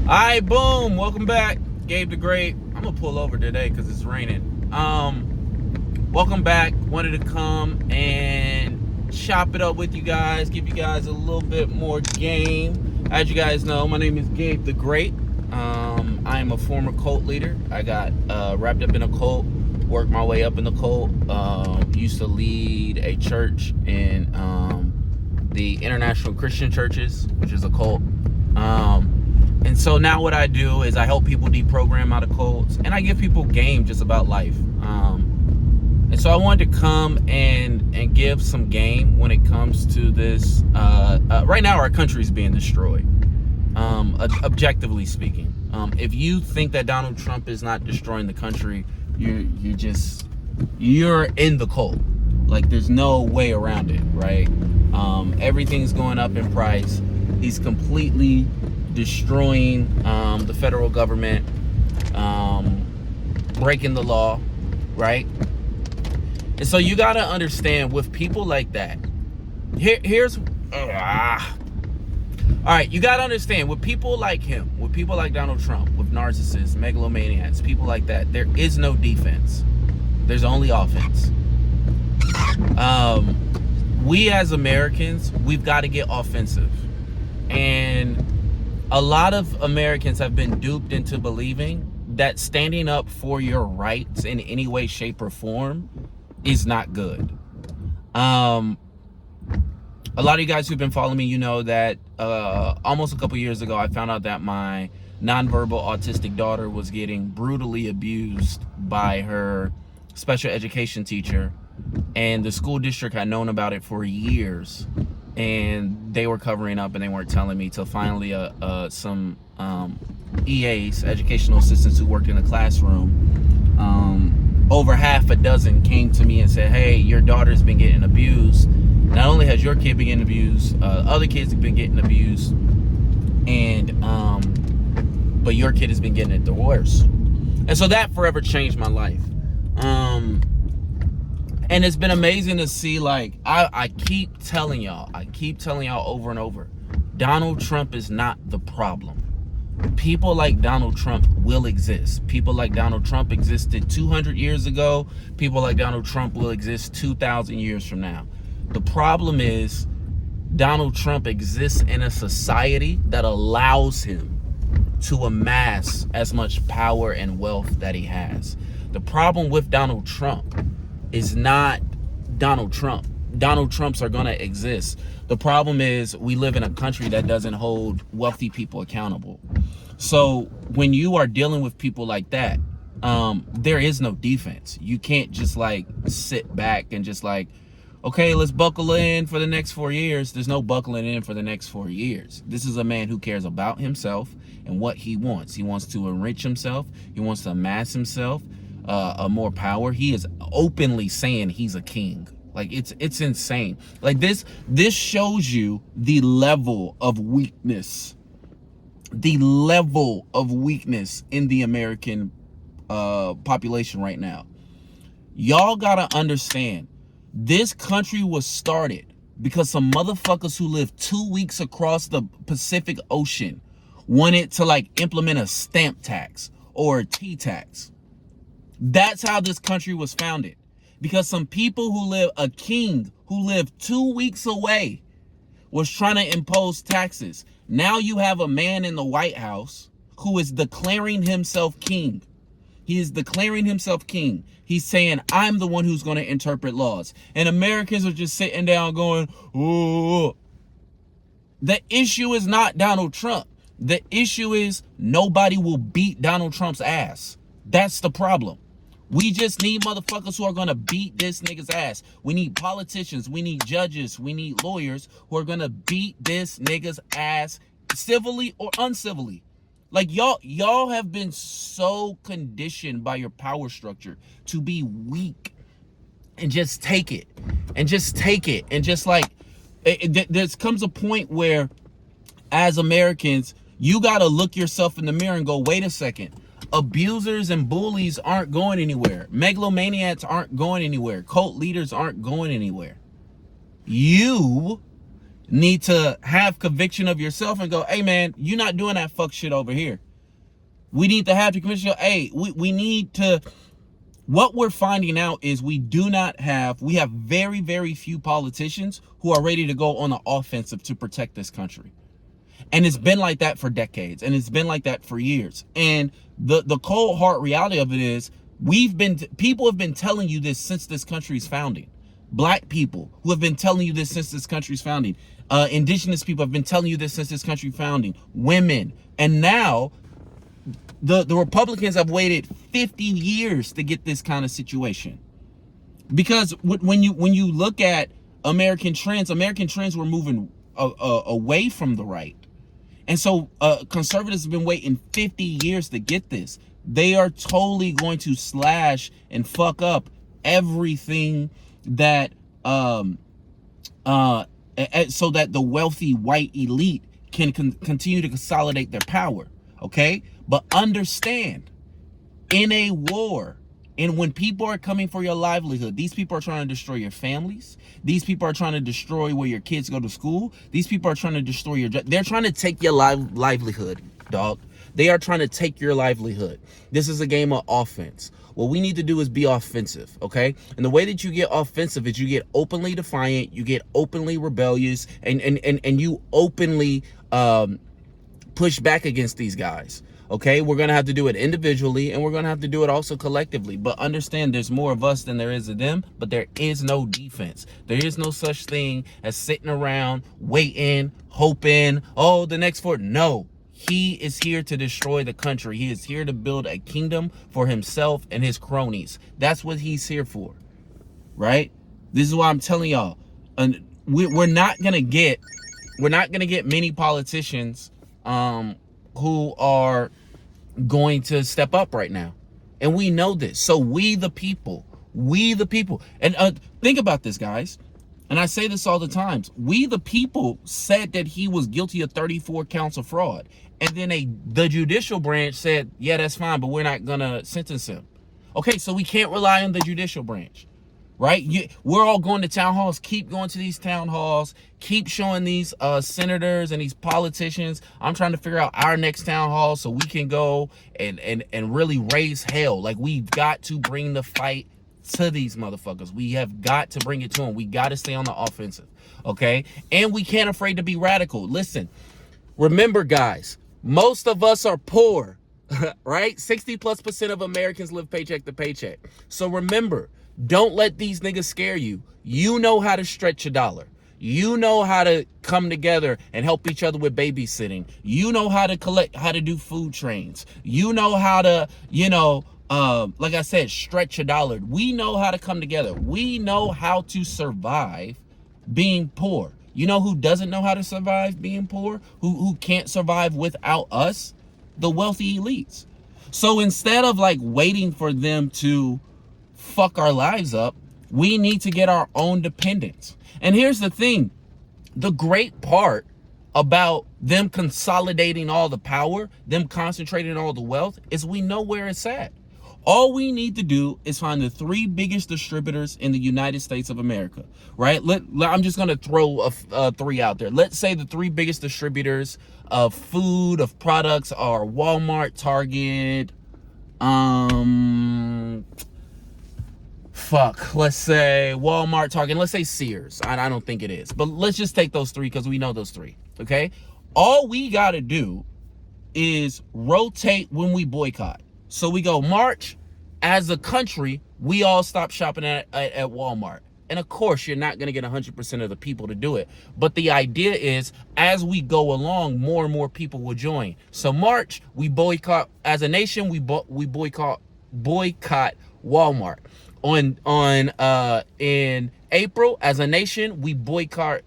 Alright, boom. Welcome back. Gabe the Great. I'm gonna pull over today because it's raining. Welcome back. Wanted to come and chop it up with you guys, give you guys a little bit more game. As you guys know, my name is Gabe the Great. I am a former cult leader. I got wrapped up in a cult, worked my way up in the cult. Used to lead a church in the International Christian Churches, which is a cult. And so now what I do is I help people deprogram out of cults, and I give people game just about life. And so I wanted to come and give some game when it comes to this. Right now our country is being destroyed, objectively speaking. If you think that Donald Trump is not destroying the country, you're in the cult. Like, there's no way around it, right? Everything's going up in price. He's completely destroying the federal government, breaking the law, right? And so you got to understand, with people like that, all right, you got to understand, with people like him, with people like Donald Trump, with narcissists, megalomaniacs, people like that, there is no defense. There's only offense. We as Americans, we've got to get offensive. And a lot of Americans have been duped into believing that standing up for your rights in any way, shape, or form is not good. A lot of you guys who've been following me, you know that almost a couple years ago, I found out that my nonverbal autistic daughter was getting brutally abused by her special education teacher, and the school district had known about it for years, and they were covering up and they weren't telling me till finally some EAs, educational assistants who worked in the classroom, over half a dozen came to me and said, hey, your daughter's been getting abused. Not only has your kid been getting abused, other kids have been getting abused, and but your kid has been getting it the worst. And so that forever changed my life. And it's been amazing to see, like, I keep telling y'all over and over, Donald Trump is not the problem. People like Donald Trump will exist. People like Donald Trump existed 200 years ago. People like Donald Trump will exist 2,000 years from now. The problem is Donald Trump exists in a society that allows him to amass as much power and wealth that he has. The problem with Donald Trump is not Donald Trump. Donald Trumps are going to exist. The problem is we live in a country that doesn't hold wealthy people accountable. So when you are dealing with people like that, there is no defense. You can't just like sit back and just like, okay, let's buckle in for the next 4 years. There's no buckling in for the next 4 years. This is a man who cares about himself and what he wants. He wants to enrich himself. He wants to amass himself more power. He is openly saying he's a king. Like, it's insane. Like, this shows you the level of weakness. The level of weakness in the American population right now. Y'all gotta understand, this country was started because some motherfuckers who live 2 weeks across the Pacific Ocean wanted to like implement a stamp tax or a tea tax. That's how this country was founded. Because some people a king who lived 2 weeks away was trying to impose taxes. Now you have a man in the White House who is declaring himself king. He is declaring himself king. He's saying, I'm the one who's going to interpret laws. And Americans are just sitting down going, oh. The issue is not Donald Trump. The issue is nobody will beat Donald Trump's ass. That's the problem. We just need motherfuckers who are going to beat this nigga's ass. We need politicians. We need judges. We need lawyers who are going to beat this nigga's ass civilly or uncivilly. Like, y'all have been so conditioned by your power structure to be weak and just take it and just take it. And just like, there comes a point where as Americans, you got to look yourself in the mirror and go, wait a second. Abusers and bullies aren't going anywhere. Megalomaniacs aren't going anywhere. Cult leaders aren't going anywhere. You need to have conviction of yourself and go, hey man, you're not doing that fuck shit over here. We need to have the conviction. Hey, we need to. What we're finding out is we have very, very few politicians who are ready to go on the offensive to protect this country. And it's been like that for decades, and it's been like that for years. And the cold hard reality of it is people have been telling you this since this country's founding. Black people who have been telling you this since this country's founding. Indigenous people have been telling you this since this country's founding. Women. And now the Republicans have waited 50 years to get this kind of situation. Because when you look at American trends were moving away from the right. And so conservatives have been waiting 50 years to get this. They are totally going to slash and fuck up everything that so that the wealthy white elite can continue to consolidate their power. Okay? But understand, in a war, and when people are coming for your livelihood, these people are trying to destroy your families. These people are trying to destroy where your kids go to school. These people are trying to destroy your job. They're trying to take your livelihood, dog. They are trying to take your livelihood. This is a game of offense. What we need to do is be offensive, okay? And the way that you get offensive is you get openly defiant, you get openly rebellious, and you openly push back against these guys. Okay, we're going to have to do it individually, and we're going to have to do it also collectively. But understand, there's more of us than there is of them, but there is no defense. There is no such thing as sitting around, waiting, hoping, oh, the next Ford. No, he is here to destroy the country. He is here to build a kingdom for himself and his cronies. That's what he's here for, right? This is why I'm telling y'all, we're not going to get many politicians who are going to step up right now. And we know this. So we the people, and think about this, guys. And I say this all the time. We the people said that he was guilty of 34 counts of fraud. And then the judicial branch said, yeah, that's fine, but we're not going to sentence him. Okay, so we can't rely on the judicial branch. Right? We're all going to town halls. Keep going to these town halls. Keep showing these senators and these politicians. I'm trying to figure out our next town hall so we can go and really raise hell. Like, we've got to bring the fight to these motherfuckers. We have got to bring it to them. We got to stay on the offensive. Okay? And we can't afraid to be radical. Listen, remember, guys, most of us are poor. Right? 60+% of Americans live paycheck to paycheck. So remember, don't let these niggas scare you. You know how to stretch a dollar. You know how to come together and help each other with babysitting. You know how to collect, how to do food trains. You know how to, like I said, stretch a dollar. We know how to come together. We know how to survive being poor. You know who doesn't know how to survive being poor? Who can't survive without us? The wealthy elites. So instead of like waiting for them to fuck our lives up, we need to get our own dependence. And here's the thing, the great part about them consolidating all the power, them concentrating all the wealth, is we know where it's at. All we need to do is find the 3 biggest distributors in the United States of America, right? I'm just going to throw 3 out there. Let's say the 3 biggest distributors of food, of products are Walmart, Target, let's say Walmart, Target, let's say Sears. I don't think it is, but let's just take those 3 because we know those 3, okay? All we got to do is rotate when we boycott. So we go March, as a country, we all stop shopping at Walmart. And of course, you're not going to get 100% of the people to do it. But the idea is, as we go along, more and more people will join. So March, we boycott, as a nation, we boycott Walmart. In April, as a nation, we boycott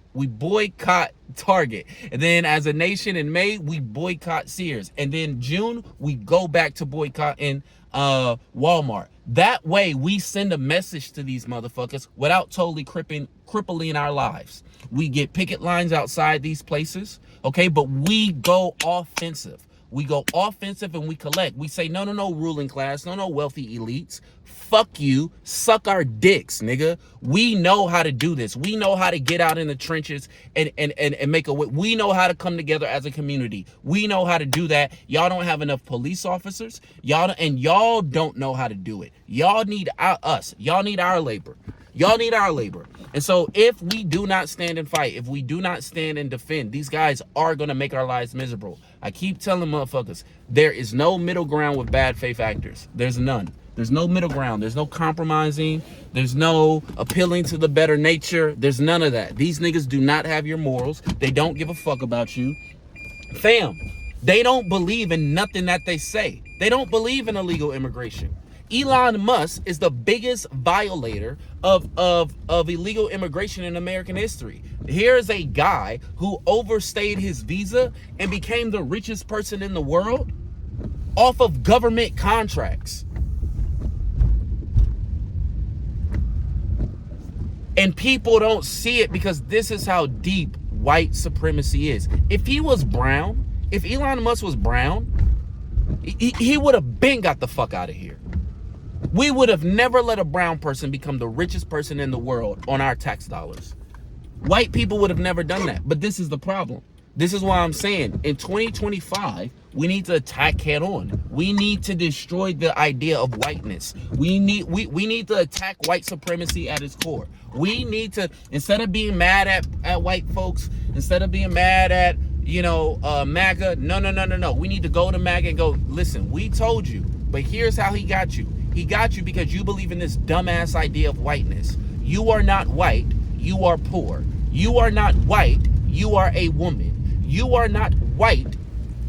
Target. And then as a nation in May, we boycott Sears. And then June, we go back to boycotting Walmart. That way, we send a message to these motherfuckers without totally crippling our lives. We get picket lines outside these places, okay? But we go offensive. We go offensive and we collect. We say, no, ruling class. No, wealthy elites. Fuck you. Suck our dicks, nigga. We know how to do this. We know how to get out in the trenches and make a way. We know how to come together as a community. We know how to do that. Y'all don't have enough police officers. Y'all don't know how to do it. Y'all need us. Y'all need our labor. Y'all need our labor. And so if we do not stand and fight, if we do not stand and defend, these guys are going to make our lives miserable. I keep telling motherfuckers, there is no middle ground with bad faith actors. There's none. There's no middle ground. There's no compromising. There's no appealing to the better nature. There's none of that. These niggas do not have your morals. They don't give a fuck about you. Fam, they don't believe in nothing that they say. They don't believe in illegal immigration. Elon Musk is the biggest violator of illegal immigration in American history. Here's a guy who overstayed his visa and became the richest person in the world off of government contracts. And people don't see it because this is how deep white supremacy is. If he was brown, if Elon Musk was brown, he would have been got the fuck out of here. We would have never let a brown person become the richest person in the world on our tax dollars. White people would have never done that. But this is the problem. This is why I'm saying in 2025, we need to attack head on. We need to destroy the idea of whiteness. We need to attack white supremacy at its core. We need to, instead of being mad at white folks, instead of being mad at, MAGA, no. We need to go to MAGA and go, listen, we told you, but here's how he got you. He got you because you believe in this dumbass idea of whiteness. You are not white, you are poor. You are not white, you are a woman. You are not white,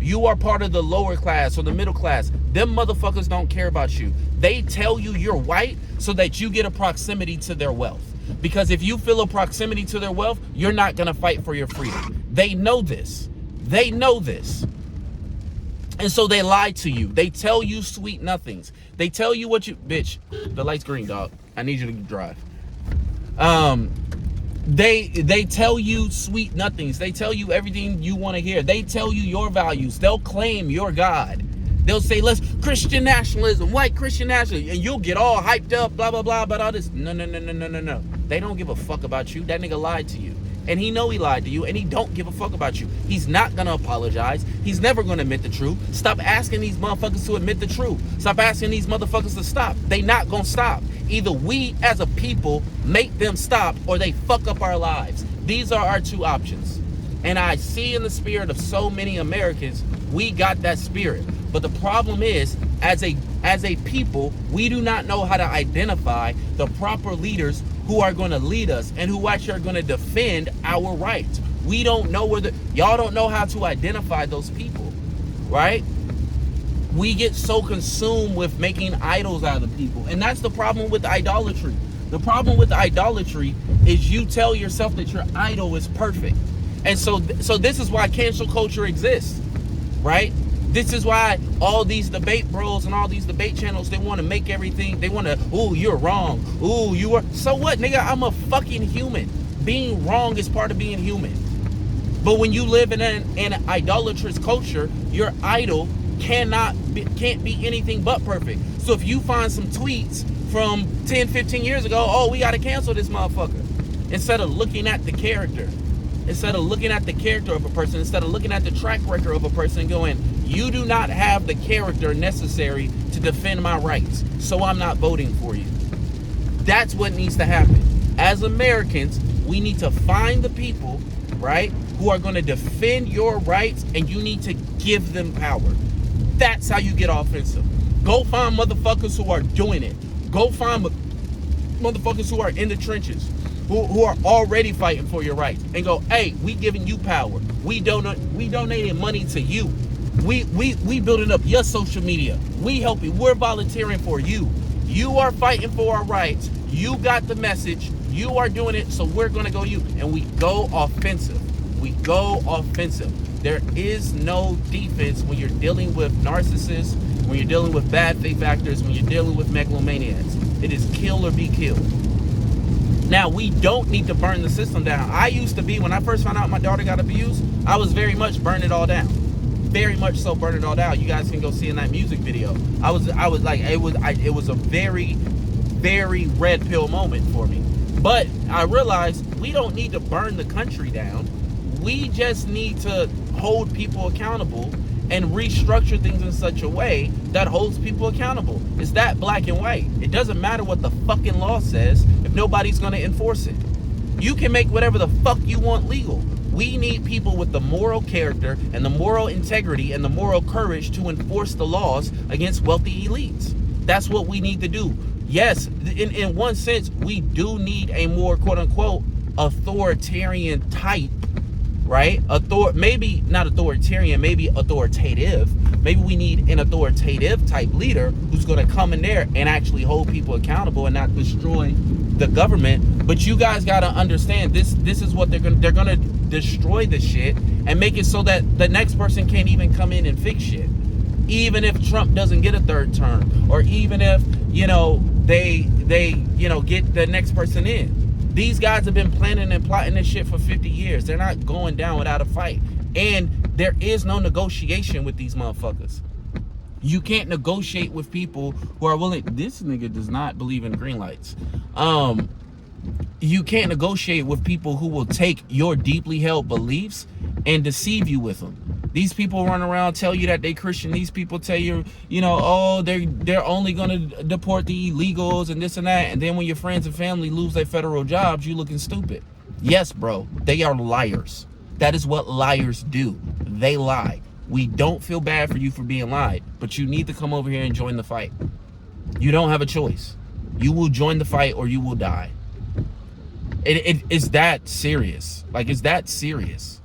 you are part of the lower class or the middle class. Them motherfuckers don't care about you. They tell you you're white so that you get a proximity to their wealth. Because if you feel a proximity to their wealth, you're not gonna fight for your freedom. They know this. They know this. And so they lie to you. They tell you sweet nothings. They tell you what you, bitch, the light's green, dog. I need you to drive. They tell you sweet nothings. They tell you everything you want to hear. They tell you your values. They'll claim your God. They'll say, let's Christian nationalism, white Christian nationalism, and you'll get all hyped up, blah, blah, blah, about all this. No. They don't give a fuck about you. That nigga lied to you. And he know he lied to you, and he don't give a fuck about you. He's not gonna apologize. He's never gonna admit the truth. Stop asking these motherfuckers to admit the truth. Stop asking these motherfuckers to stop. They not gonna stop. Either we as a people make them stop, or they fuck up our lives. These are our two options. And I see in the spirit of so many Americans, we got that spirit. But the problem is, as a people, we do not know how to identify the proper leaders who are going to lead us and who actually are going to defend our rights. We don't know y'all don't know how to identify those people, right? We get so consumed with making idols out of people. And that's the problem with idolatry. The problem with idolatry is you tell yourself that your idol is perfect. And so this is why cancel culture exists, right? This is why all these debate bros and all these debate channels, they want to make everything, they want to, ooh, you're wrong. Ooh, you are. So what, nigga? I'm a fucking human. Being wrong is part of being human. But when you live in an idolatrous culture, your idol can't be anything but perfect. So if you find some tweets from 10, 15 years ago, oh, we got to cancel this motherfucker. Instead of looking at the character. Instead of looking at the character of a person, instead of looking at the track record of a person going, you do not have the character necessary to defend my rights, so I'm not voting for you. That's what needs to happen. As Americans, we need to find the people, right, who are going to defend your rights, and you need to give them power. That's how you get offensive. Go find motherfuckers who are doing it. Go find motherfuckers who are in the trenches. Who are already fighting for your rights, and go, hey, we giving you power. We donating money to you. We building up your social media. We helping. We're volunteering for you. You are fighting for our rights. You got the message. You are doing it, so we're gonna go you. And we go offensive. We go offensive. There is no defense when you're dealing with narcissists, when you're dealing with bad faith actors, when you're dealing with megalomaniacs. It is kill or be killed. Now, we don't need to burn the system down. I used to be, when I first found out my daughter got abused, I was very much burn it all down. very much so burn it all down. You guys can go see in that music video. I was like, it was a very, very red pill moment for me. But I realized we don't need to burn the country down. We just need to hold people accountable and restructure things in such a way that holds people accountable. It's that black and white. It doesn't matter what the fucking law says if nobody's gonna enforce it. You can make whatever the fuck you want legal. We need people with the moral character and the moral integrity and the moral courage to enforce the laws against wealthy elites. That's what we need to do. Yes, in one sense, we do need a more quote unquote authoritarian type, right? Maybe not authoritarian, maybe authoritative. Maybe we need an authoritative type leader who's going to come in there and actually hold people accountable and not destroy the government. But you guys got to understand this is what they're going to destroy the shit and make it so that the next person can't even come in and fix shit. Even if Trump doesn't get a third term, or even if, they get the next person in. These guys have been planning and plotting this shit for 50 years. They're not going down without a fight. And there is no negotiation with these motherfuckers. You can't negotiate with people who are willing. This nigga does not believe in green lights. You can't negotiate with people who will take your deeply held beliefs and deceive you with them. These people run around, tell you that they Christian. These people tell you, they're only gonna deport the illegals and this and that. And then when your friends and family lose their federal jobs, you looking stupid. Yes, bro, they are liars. That is what liars do. They lie. We don't feel bad for you for being lied, but you need to come over here and join the fight. You don't have a choice. You will join the fight or you will die. It's that serious. Like, it's that serious.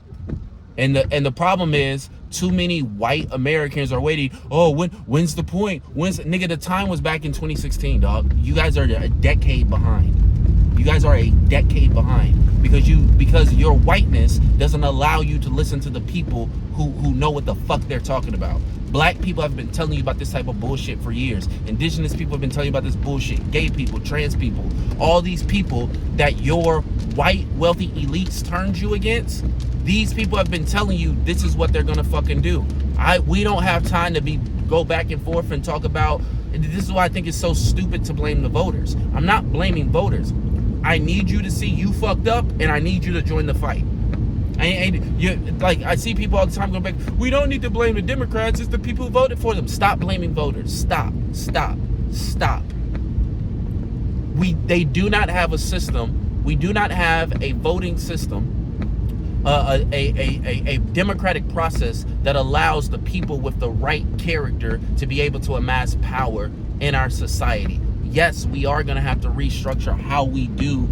And the problem is, too many white Americans are waiting. Oh, when's the point? Nigga, the time was back in 2016, dog. You guys are a decade behind. You guys are a decade behind because your whiteness doesn't allow you to listen to the people who know what the fuck they're talking about. Black people have been telling you about this type of bullshit for years. Indigenous people have been telling you about this bullshit. Gay people, trans people, all these people that your white wealthy elites turned you against. These people have been telling you this is what they're gonna fucking do. We don't have time to go back and forth and talk about. This is why I think it's so stupid to blame the voters. I'm not blaming voters. I need you to see you fucked up, and I need you to join the fight. I see people all the time going back, we don't need to blame the Democrats, it's the people who voted for them. Stop blaming voters. Stop. They do not have a system. We do not have a voting system, a democratic process that allows the people with the right character to be able to amass power in our society. Yes, we are going to have to restructure how we do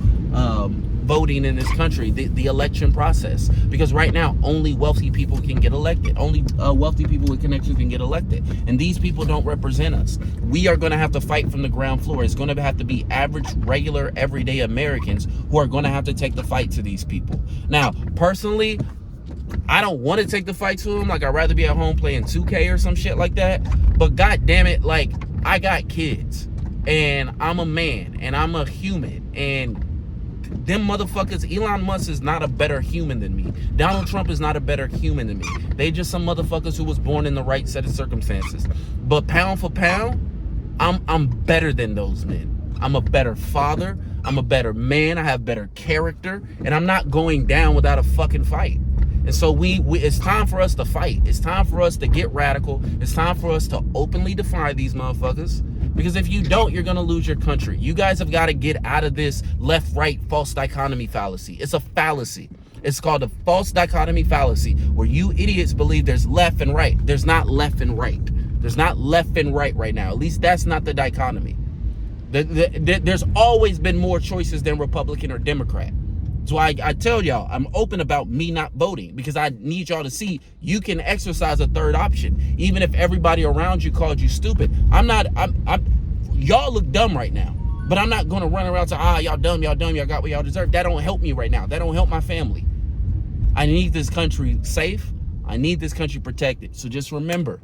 voting in this country, the election process, because right now only wealthy people can get elected. Only wealthy people with connections can get elected, and these people don't represent us. We are going to have to fight from the ground floor. It's going to have to be average, regular, everyday Americans who are going to have to take the fight to these people. Now, personally, I don't want to take the fight to them. Like, I'd rather be at home playing 2K or some shit like that. But god damn it, like, I got kids, and I'm a man, and I'm a human, and them motherfuckers, Elon Musk is not a better human than me. Donald Trump is not a better human than me. They just some motherfuckers who was born in the right set of circumstances. But pound for pound, I'm better than those men. I'm a better father. I'm a better man. I have better character, and I'm not going down without a fucking fight. And so it's time for us to fight. It's time for us to get radical. It's time for us to openly defy these motherfuckers. Because if you don't, you're going to lose your country. You guys have got to get out of this left-right false dichotomy fallacy. It's a fallacy. It's called a false dichotomy fallacy, where you idiots believe there's left and right. There's not left and right. There's not left and right now. At least that's not the dichotomy. There's always been more choices than Republican or Democrat. That's why I tell y'all, I'm open about me not voting, because I need y'all to see you can exercise a third option, even if everybody around you called you stupid. Y'all look dumb right now, but I'm not going to run around to, y'all dumb, y'all got what y'all deserve. That don't help me right now. That don't help my family. I need this country safe. I need this country protected. So just remember,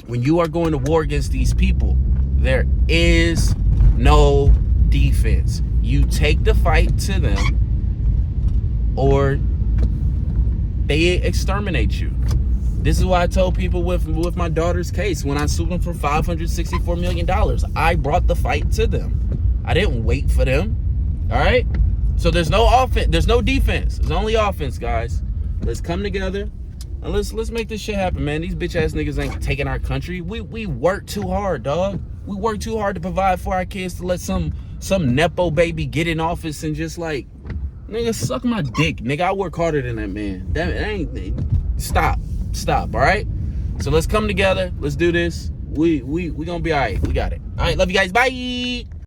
when you are going to war against these people, there is no defense. You take the fight to them, or they exterminate you. This is why I told people with my daughter's case when I sued them for $564 million. I brought the fight to them. I didn't wait for them. All right? So there's no offense, there's no defense. There's only offense, guys. Let's come together and let's make this shit happen, man. These bitch ass niggas ain't taking our country. We work too hard, dog. We work too hard to provide for our kids to let some nepo baby get in office and just like, nigga, suck my dick, nigga. I work harder than that man. That ain't. Stop, all right? So let's come together. Let's do this. We gonna be all right. We got it. All right, love you guys. Bye.